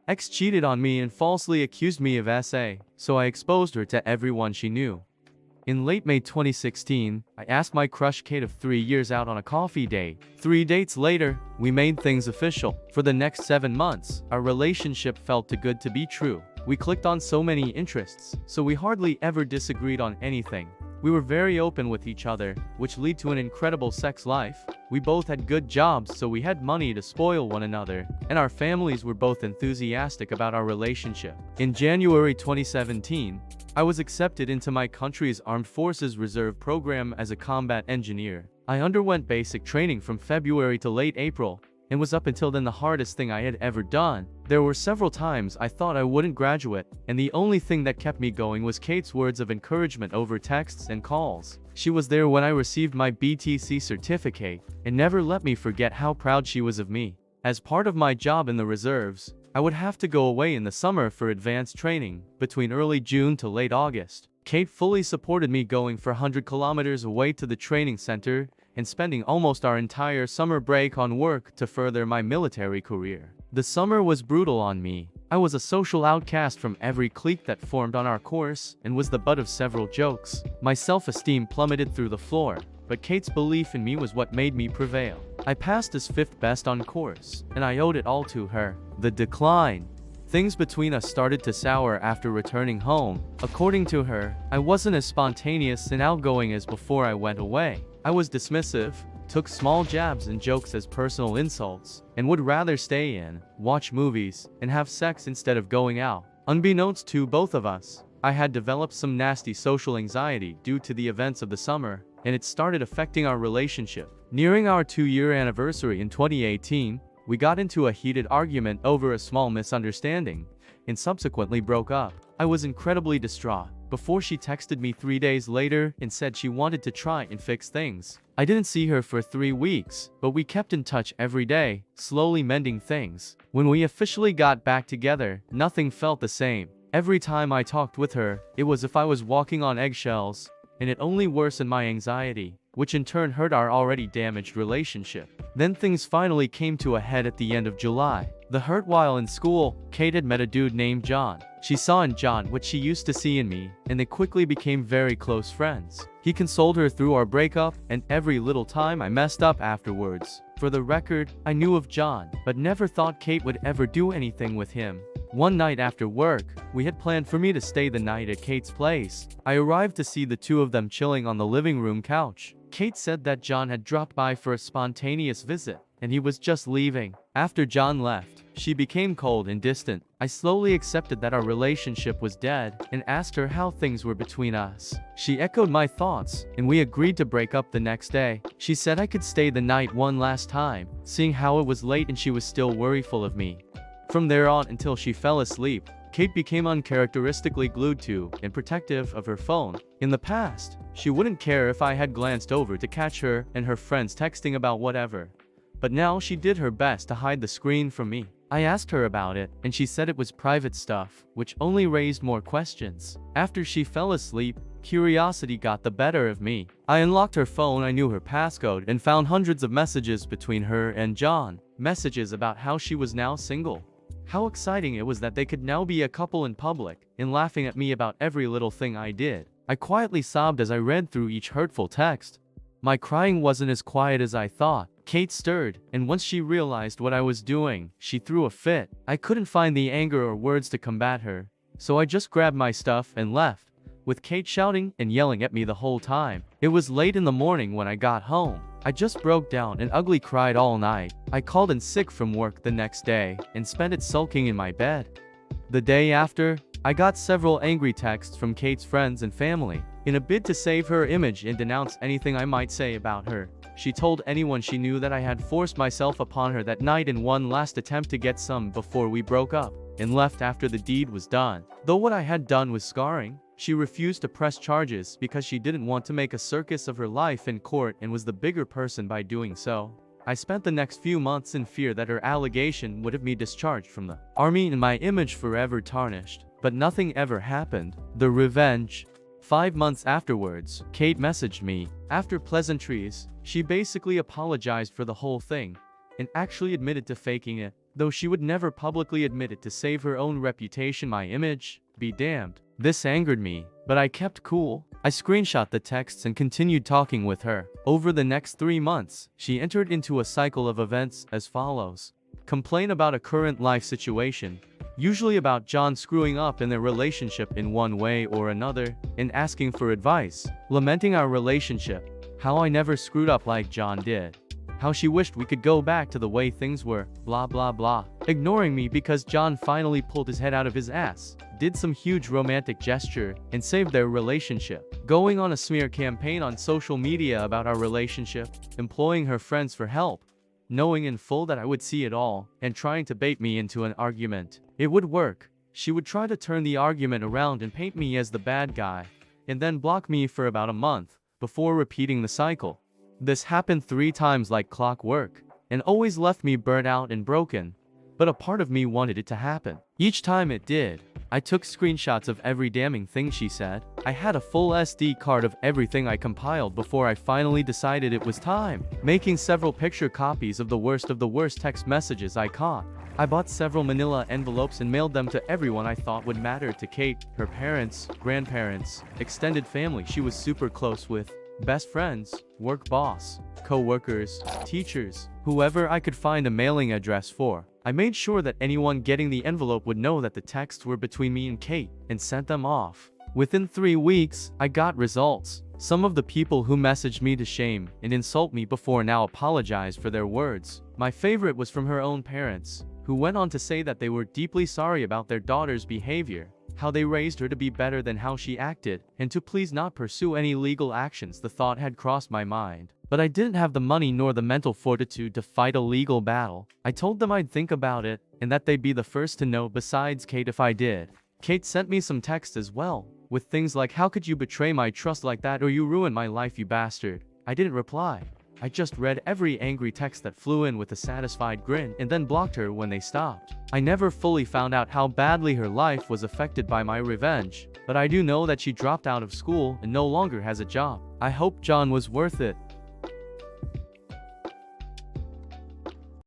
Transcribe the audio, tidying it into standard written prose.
Ex cheated on me and falsely accused me of SA, so I exposed her to everyone she knew. In late May 2016, I asked my crush Kate of 3 years out on a coffee date. 3 dates later, we made things official. For the next 7 months, our relationship felt too good to be true. We clicked on so many interests, so we hardly ever disagreed on anything. We were very open with each other, which led to an incredible sex life. We both had good jobs, so we had money to spoil one another, and our families were both enthusiastic about our relationship. In January 2017, I was accepted into my country's Armed Forces Reserve program as a combat engineer. I underwent basic training from February to late April, and was up until then the hardest thing I had ever done. There were several times I thought I wouldn't graduate, and the only thing that kept me going was Kate's words of encouragement over texts and calls. She was there when I received my BTC certificate, and never let me forget how proud she was of me. As part of my job in the reserves, I would have to go away in the summer for advanced training, between early June to late August. Kate fully supported me going for 100 kilometers away to the training center, and spending almost our entire summer break on work to further my military career. The summer was brutal on me. I was a social outcast from every clique that formed on our course, and was the butt of several jokes. My self-esteem plummeted through the floor, but Kate's belief in me was what made me prevail. I passed as 5th best on course, and I owed it all to her. The decline. Things between us started to sour after returning home. According to her, I wasn't as spontaneous and outgoing as before I went away. I was dismissive, took small jabs and jokes as personal insults, and would rather stay in, watch movies, and have sex instead of going out. Unbeknownst to both of us, I had developed some nasty social anxiety due to the events of the summer, and it started affecting our relationship. Nearing our 2-year anniversary in 2018, we got into a heated argument over a small misunderstanding, and subsequently broke up. I was incredibly distraught, before she texted me 3 days later and said she wanted to try and fix things. I didn't see her for 3 weeks, but we kept in touch every day, slowly mending things. When we officially got back together, nothing felt the same. Every time I talked with her, it was as if I was walking on eggshells, and it only worsened my anxiety, which in turn hurt our already damaged relationship. Then things finally came to a head at the end of July. The hurt while in school, Kate had met a dude named John. She saw in John what she used to see in me, and they quickly became very close friends. He consoled her through our breakup, and every little time I messed up afterwards. For the record, I knew of John, but never thought Kate would ever do anything with him. One night after work, we had planned for me to stay the night at Kate's place. I arrived to see the two of them chilling on the living room couch. Kate said that John had dropped by for a spontaneous visit, and he was just leaving. After John left, she became cold and distant. I slowly accepted that our relationship was dead, and asked her how things were between us. She echoed my thoughts, and we agreed to break up the next day. She said I could stay the night one last time, seeing how it was late and she was still worryful of me. From there on until she fell asleep, Kate became uncharacteristically glued to and protective of her phone. In the past, she wouldn't care if I had glanced over to catch her and her friends texting about whatever. But now she did her best to hide the screen from me. I asked her about it, and she said it was private stuff, which only raised more questions. After she fell asleep, curiosity got the better of me. I unlocked her phone, I knew her passcode, and found hundreds of messages between her and John. Messages about how she was now single. How exciting it was that they could now be a couple in public, and laughing at me about every little thing I did. I quietly sobbed as I read through each hurtful text. My crying wasn't as quiet as I thought. Kate stirred, and once she realized what I was doing, she threw a fit. I couldn't find the anger or words to combat her, so I just grabbed my stuff and left, with Kate shouting and yelling at me the whole time. It was late in the morning when I got home. I just broke down and ugly cried all night. I called in sick from work the next day, and spent it sulking in my bed. The day after, I got several angry texts from Kate's friends and family. In a bid to save her image and denounce anything I might say about her, she told anyone she knew that I had forced myself upon her that night in one last attempt to get some before we broke up, and left after the deed was done. Though what I had done was scarring, she refused to press charges because she didn't want to make a circus of her life in court and was the bigger person by doing so. I spent the next few months in fear that her allegation would have me discharged from the army and my image forever tarnished, but nothing ever happened. The revenge. 5 months afterwards, Kate messaged me. After pleasantries, she basically apologized for the whole thing, and actually admitted to faking it. though she would never publicly admit it to save her own reputation. My image, be damned. This angered me, but I kept cool. I screenshot the texts and continued talking with her. Over the next 3 months, she entered into a cycle of events as follows. Complain about a current life situation, usually about John screwing up in their relationship in one way or another, and asking for advice, lamenting our relationship, how I never screwed up like John did, how she wished we could go back to the way things were, blah blah blah, ignoring me because John finally pulled his head out of his ass, did some huge romantic gesture, and saved their relationship, going on a smear campaign on social media about our relationship, employing her friends for help, knowing in full that I would see it all, and trying to bait me into an argument. It would work. She would try to turn the argument around and paint me as the bad guy, and then block me for about a month, before repeating the cycle. This happened 3 times like clockwork, and always left me burnt out and broken, but a part of me wanted it to happen. Each time it did, I took screenshots of every damning thing she said. I had a full SD card of everything I compiled before I finally decided it was time, making several picture copies of the worst text messages I caught. I bought several manila envelopes and mailed them to everyone I thought would matter to Kate, her parents, grandparents, extended family she was super close with, best friends, work boss, co-workers, teachers, whoever I could find a mailing address for. I made sure that anyone getting the envelope would know that the texts were between me and Kate, and sent them off. Within 3 weeks, I got results. Some of the people who messaged me to shame and insult me before now apologized for their words. My favorite was from her own parents, who went on to say that they were deeply sorry about their daughter's behavior, how they raised her to be better than how she acted, and to please not pursue any legal actions. The thought had crossed my mind, but I didn't have the money nor the mental fortitude to fight a legal battle. I told them I'd think about it, and that they'd be the first to know besides Kate if I did. Kate sent me some text as well, with things like, "How could you betray my trust like that, or you ruin my life, you bastard." I didn't reply. I just read every angry text that flew in with a satisfied grin, and then blocked her when they stopped. I never fully found out how badly her life was affected by my revenge, but I do know that she dropped out of school and no longer has a job. I hope John was worth it.